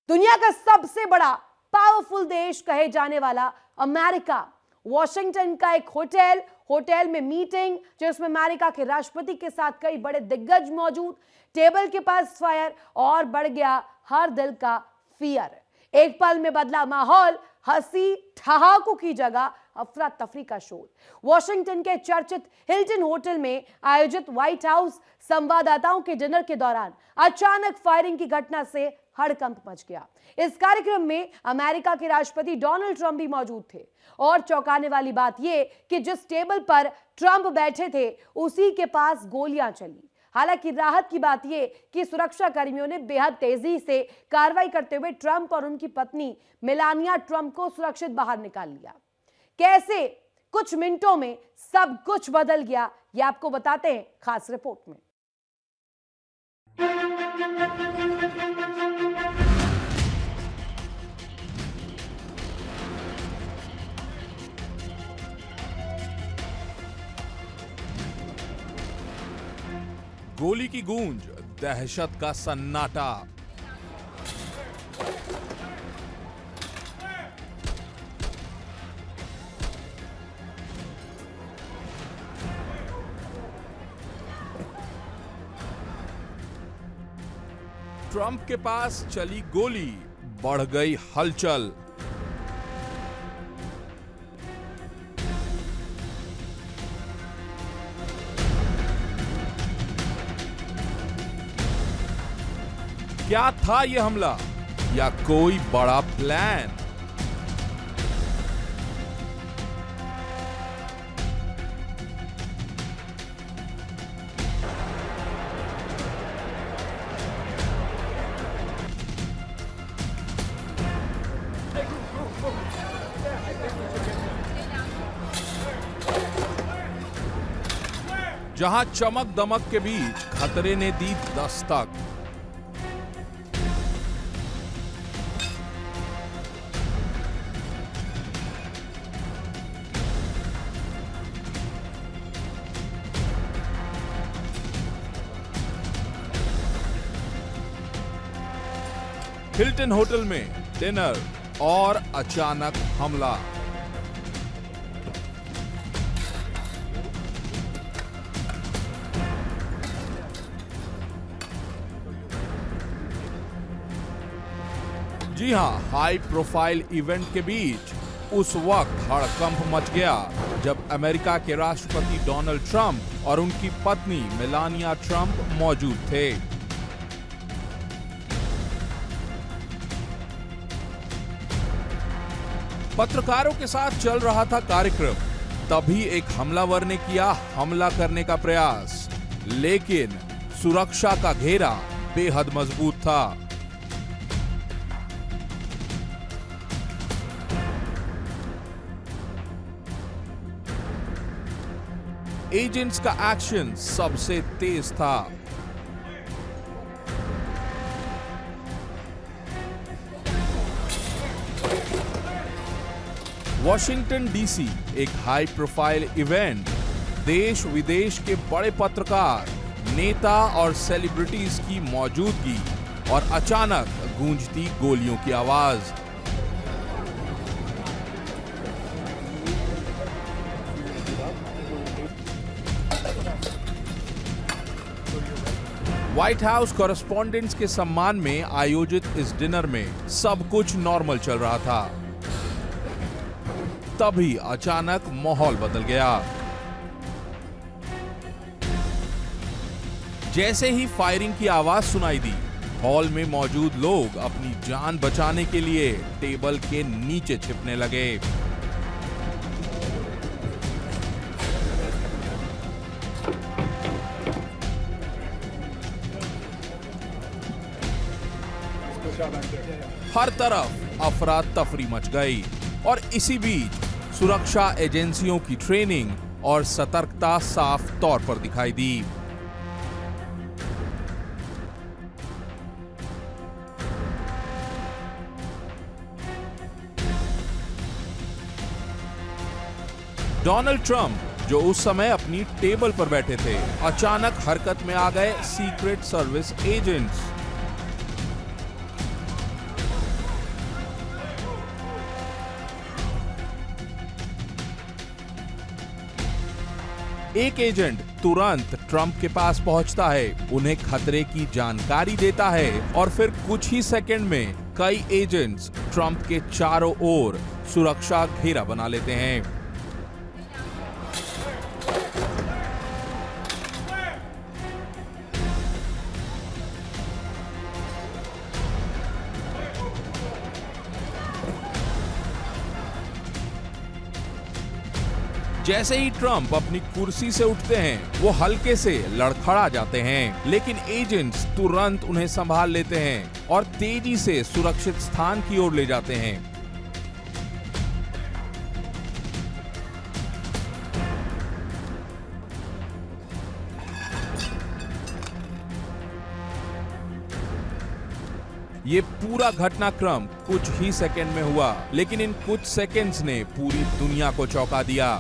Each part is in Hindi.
दुनिया का सबसे बड़ा पावरफुल देश कहे जाने वाला अमेरिका, वॉशिंगटन का एक होटल में मीटिंग जिसमें अमेरिका के राष्ट्रपति के साथ कई बड़े दिग्गज मौजूद, टेबल के पास फायर और बढ़ गया हर दिल का फियर। एक पल में बदला माहौल, हंसी ठहाकों की जगह अफरा तफरी का शोर। वॉशिंगटन के चर्चित हिल्टन होटल में आयोजित व्हाइट हाउस संवाददाताओं के डिनर के दौरान अचानक फायरिंग की घटना से हड़कंप मच गया। इस कार्यक्रम में अमेरिका के राष्ट्रपति डोनाल्ड ट्रंप भी मौजूद थे और चौंकाने वाली बात यह कि जिस टेबल पर ट्रंप बैठे थे उसी के पास गोलियां चली। हालांकि राहत की बात यह कि सुरक्षा कर्मियों ने बेहद तेजी से कार्रवाई करते हुए ट्रंप और उनकी पत्नी मेलानिया ट्रंप को सुरक्षित बाहर निकाल लिया। कैसे कुछ मिनटों में सब कुछ बदल गया, यह आपको बताते हैं खास रिपोर्ट में। गोली की गूंज, दहशत का सन्नाटा। ट्रंप के पास चली गोली, बढ़ गई हलचल। क्या था यह हमला या कोई बड़ा प्लान? जहां चमक दमक के बीच खतरे ने दी दस्तक। हिल्टन होटल में डिनर और अचानक हमला। जी हां, हाई प्रोफाइल इवेंट के बीच उस वक्त हड़कंप मच गया जब अमेरिका के राष्ट्रपति डोनाल्ड ट्रंप और उनकी पत्नी मेलानिया ट्रंप मौजूद थे। पत्रकारों के साथ चल रहा था कार्यक्रम, तभी एक हमलावर ने किया हमला करने का प्रयास, लेकिन सुरक्षा का घेरा बेहद मजबूत था। एजेंट्स का एक्शन सबसे तेज था। वॉशिंगटन डीसी, एक हाई प्रोफाइल इवेंट, देश विदेश के बड़े पत्रकार, नेता और सेलिब्रिटीज की मौजूदगी और अचानक गूंजती गोलियों की आवाज। व्हाइट हाउस कॉरेस्पॉन्डेंट्स के सम्मान में आयोजित इस डिनर में सब कुछ नॉर्मल चल रहा था। तभी अचानक माहौल बदल गया। जैसे ही फायरिंग की आवाज सुनाई दी, हॉल में मौजूद लोग अपनी जान बचाने के लिए टेबल के नीचे छिपने लगे। हर तरफ अफरा तफरी मच गई और इसी बीच सुरक्षा एजेंसियों की ट्रेनिंग और सतर्कता साफ तौर पर दिखाई दी। डोनाल्ड ट्रंप, जो उस समय अपनी टेबल पर बैठे थे, अचानक हरकत में आ गए सीक्रेट सर्विस एजेंट्स। एक एजेंट तुरंत ट्रंप के पास पहुंचता है, उन्हें खतरे की जानकारी देता है और फिर कुछ ही सेकंड में कई एजेंट्स ट्रंप के चारों ओर सुरक्षा घेरा बना लेते हैं। जैसे ही ट्रंप अपनी कुर्सी से उठते हैं, वो हल्के से लड़खड़ा जाते हैं, लेकिन एजेंट्स तुरंत उन्हें संभाल लेते हैं और तेजी से सुरक्षित स्थान की ओर ले जाते हैं। ये पूरा घटनाक्रम कुछ ही सेकंड में हुआ, लेकिन इन कुछ सेकंड्स ने पूरी दुनिया को चौंका दिया।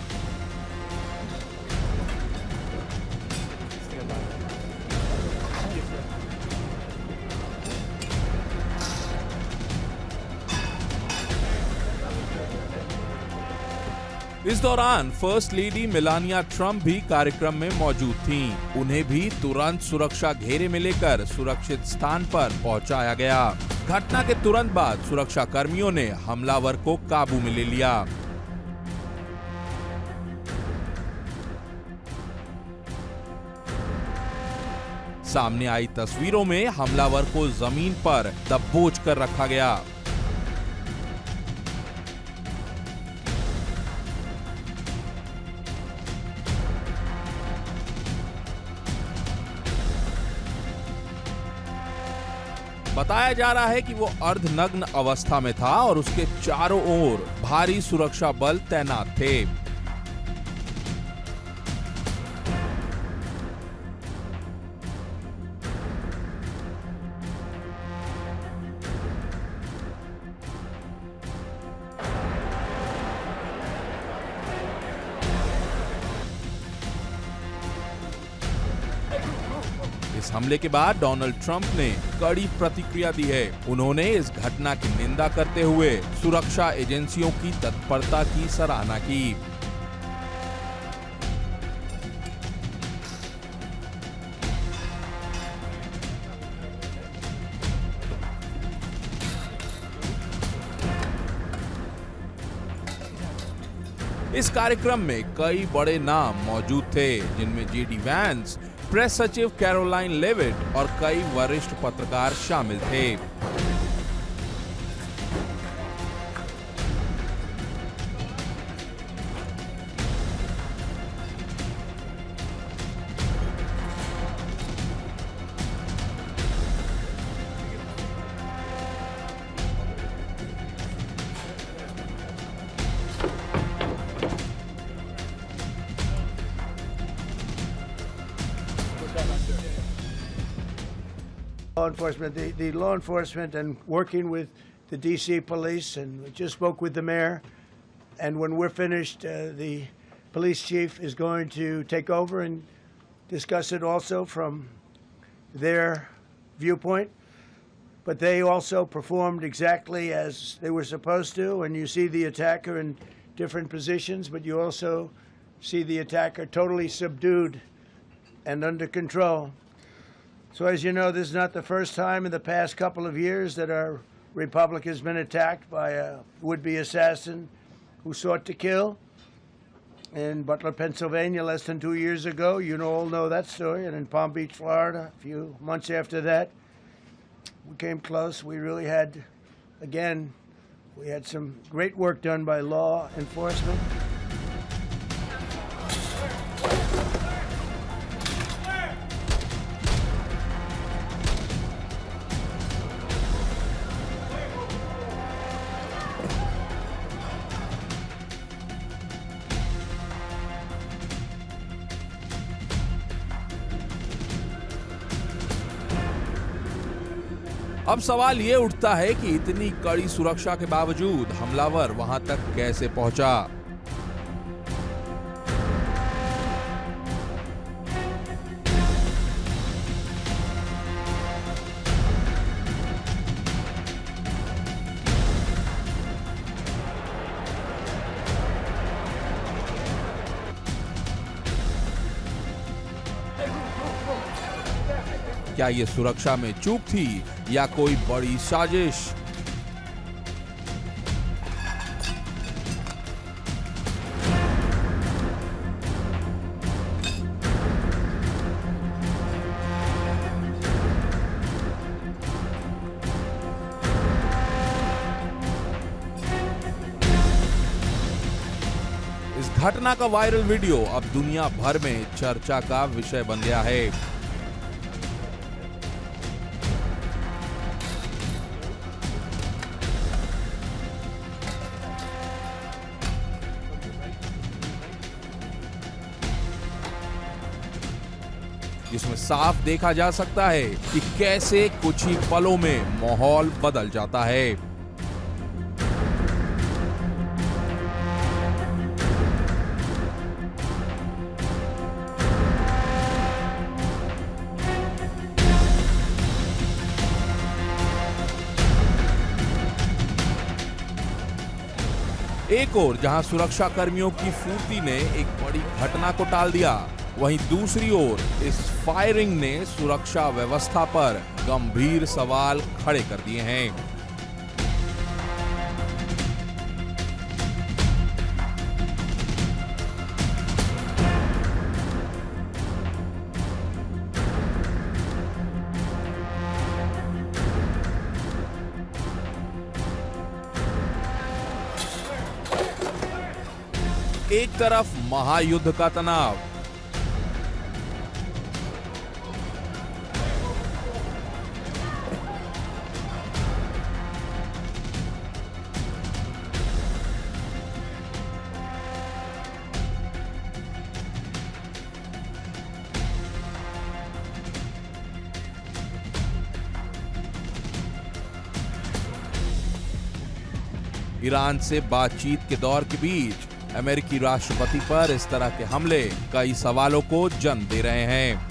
इस दौरान फर्स्ट लेडी मेलानिया ट्रंप भी कार्यक्रम में मौजूद थीं। उन्हें भी तुरंत सुरक्षा घेरे में लेकर सुरक्षित स्थान पर पहुंचाया गया। घटना के तुरंत बाद सुरक्षा कर्मियों ने हमलावर को काबू में ले लिया। सामने आई तस्वीरों में हमलावर को जमीन पर दबोच कर रखा गया। बताया जा रहा है कि वो अर्धनग्न अवस्था में था और उसके चारों ओर भारी सुरक्षा बल तैनात थे। इस हमले के बाद डोनाल्ड ट्रंप ने कड़ी प्रतिक्रिया दी है। उन्होंने इस घटना की निंदा करते हुए सुरक्षा एजेंसियों की तत्परता की सराहना की। इस कार्यक्रम में कई बड़े नाम मौजूद थे, जिनमें जेडी वैंस, प्रेस सचिव कैरोलाइन लेविट और कई वरिष्ठ पत्रकार शामिल थे। Law enforcement, the law enforcement and working with the DC police, and we just spoke with the mayor, and when we're finished, the police chief is going to take over and discuss it also from their viewpoint. But they also performed exactly as they were supposed to, and you see the attacker in different positions, but you also see the attacker totally subdued and under control. So as you know, this is not the first time in the past couple of years that our republic has been attacked by a would-be assassin who sought to kill. In Butler, Pennsylvania, less than 2 years ago, you all know that story, and in Palm Beach, Florida, a few months after that, we came close. We really had, again, we had some great work done by law enforcement. अब सवाल ये उठता है कि इतनी कड़ी सुरक्षा के बावजूद हमलावर वहां तक कैसे पहुंचा। क्या ये सुरक्षा में चूक थी या कोई बड़ी साजिश? इस घटना का वायरल वीडियो अब दुनिया भर में चर्चा का विषय बन गया है। जिसमें साफ देखा जा सकता है कि कैसे कुछ ही पलों में माहौल बदल जाता है। एक ओर जहां सुरक्षा कर्मियों की फुर्ती ने एक बड़ी घटना को टाल दिया, वहीं दूसरी ओर इस फायरिंग ने सुरक्षा व्यवस्था पर गंभीर सवाल खड़े कर दिए हैं। एक तरफ महायुद्ध का तनाव, ईरान से बातचीत के दौर के बीच अमेरिकी राष्ट्रपति पर इस तरह के हमले कई सवालों को जन्म दे रहे हैं।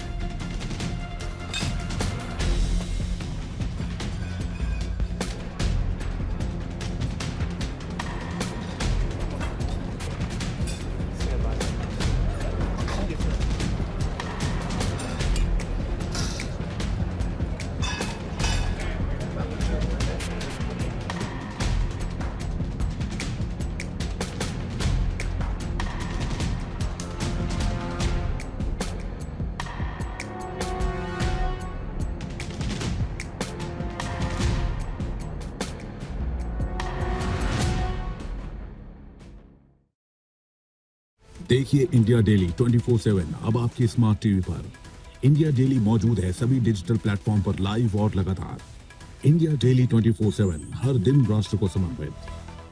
देखिए इंडिया डेली 24/7 अब आपके स्मार्ट टीवी पर। इंडिया डेली मौजूद है सभी डिजिटल प्लेटफॉर्म पर लाइव और लगातार। इंडिया डेली 24/7 हर दिन राष्ट्र को समर्पित।